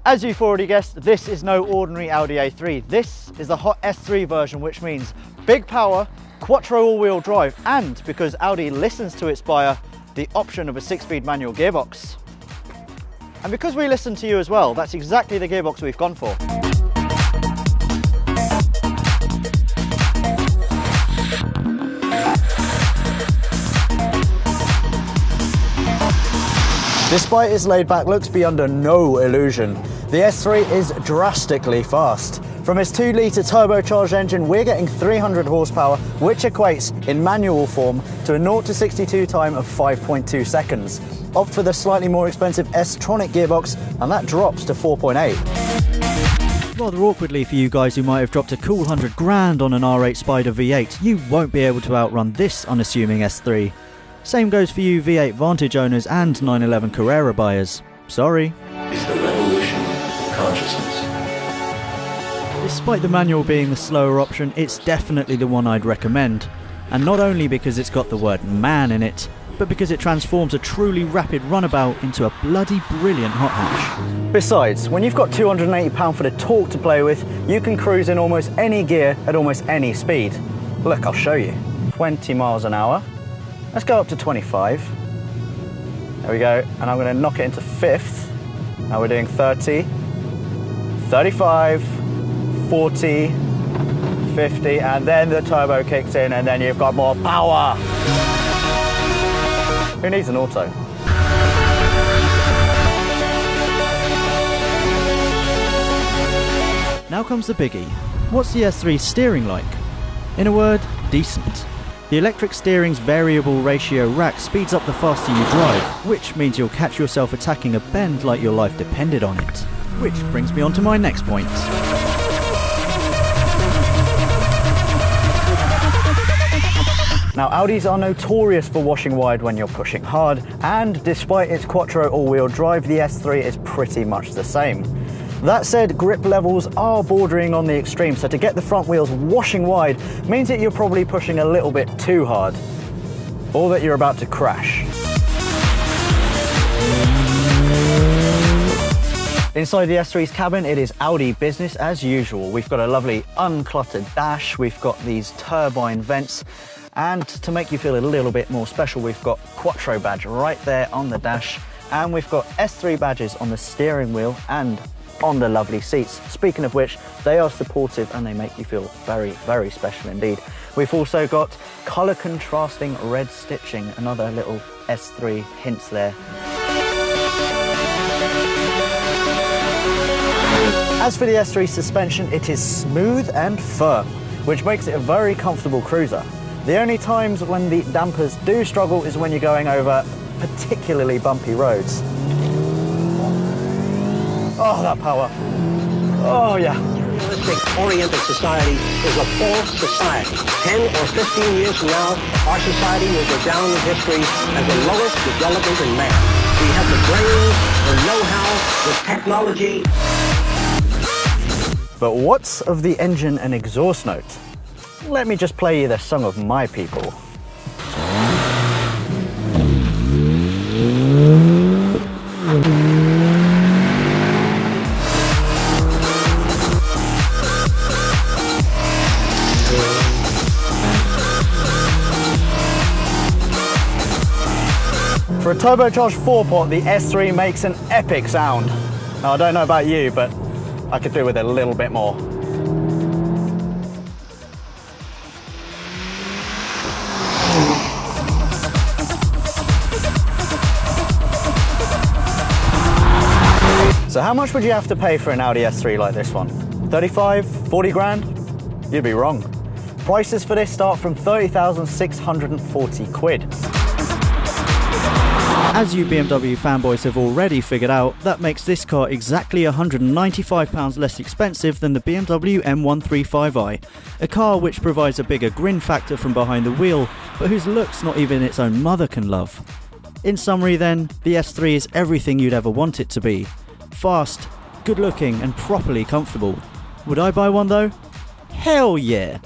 As you've already guessed, this is no ordinary Audi A3. This is the hot S3 version, which means big power, quattro all-wheel drive, and because Audi listens to its buyer, the option of a 6-speed manual gearbox. And because we listen to you as well, that's exactly the gearbox we've gone for. Despite its laid-back looks, be under no illusion. The S3 is drastically fast. From its 2-litre turbocharged engine, we're getting 300 horsepower, which equates in manual form to a 0 to 62 time of 5.2 seconds. Opt for the slightly more expensive S-tronic gearbox, and that drops to 4.8. Rather awkwardly for you guys who might have dropped a cool 100 grand on an R8 Spider V8, you won't be able to outrun this unassuming S3. Same goes for you V8 Vantage owners and 911 Carrera buyers. Sorry. Is the revolution of consciousness. Despite the manual being the slower option, it's definitely the one I'd recommend. And not only because it's got the word man in it, but because it transforms a truly rapid runabout into a bloody brilliant hot hatch. Besides, when you've got 280 pound-foot of torque to play with, you can cruise in almost any gear at almost any speed. Look, I'll show you. 20 miles an hour. Let's go up to 25. There we go, and I'm going to knock it into 5th. Now we're doing 30, 35, 40, 50, and then the turbo kicks in, and then you've got more power. Who needs an auto? Now comes the biggie. What's the S3's steering like? In a word, decent. The electric steering's variable ratio rack speeds up the faster you drive, which means you'll catch yourself attacking a bend like your life depended on it. Which brings me on to my next point. Now, Audis are notorious for washing wide when you're pushing hard, and despite its quattro all-wheel drive, the S3 is pretty much the same. That said, grip levels are bordering on the extreme, so to get the front wheels washing wide means that you're probably pushing a little bit too hard, or that you're about to crash. Inside the S3's cabin, it is Audi business as usual. We've got a lovely uncluttered dash, we've got these turbine vents, and to make you feel a little bit more special, we've got Quattro badge right there on the dash, and we've got S3 badges on the steering wheel and on the lovely seats. Speaking of which, they are supportive and they make you feel very, very special indeed. We've also got colour contrasting red stitching, another little S3 hints there. As for the S3 suspension, it is smooth and firm, which makes it a very comfortable cruiser. The only times when the dampers do struggle is when you're going over particularly bumpy roads. Oh, that power. Oh, yeah. Oriented society is a false society. 10 or 15 years from now, our society will go down in history as the lowest development in man. We have the brains, the know-how, the technology. But what's of the engine and exhaust note? Let me just play you the song of my people. For a turbocharged 4-pot, the S3 makes an epic sound. Now, I don't know about you, but I could do with a little bit more. So how much would you have to pay for an Audi S3 like this one? 35, 40 grand? You'd be wrong. Prices for this start from 30,640 quid. As you BMW fanboys have already figured out, that makes this car exactly £195 less expensive than the BMW M135i, a car which provides a bigger grin factor from behind the wheel, but whose looks not even its own mother can love. In summary then, the S3 is everything you'd ever want it to be. Fast, good looking and properly comfortable. Would I buy one though? Hell yeah!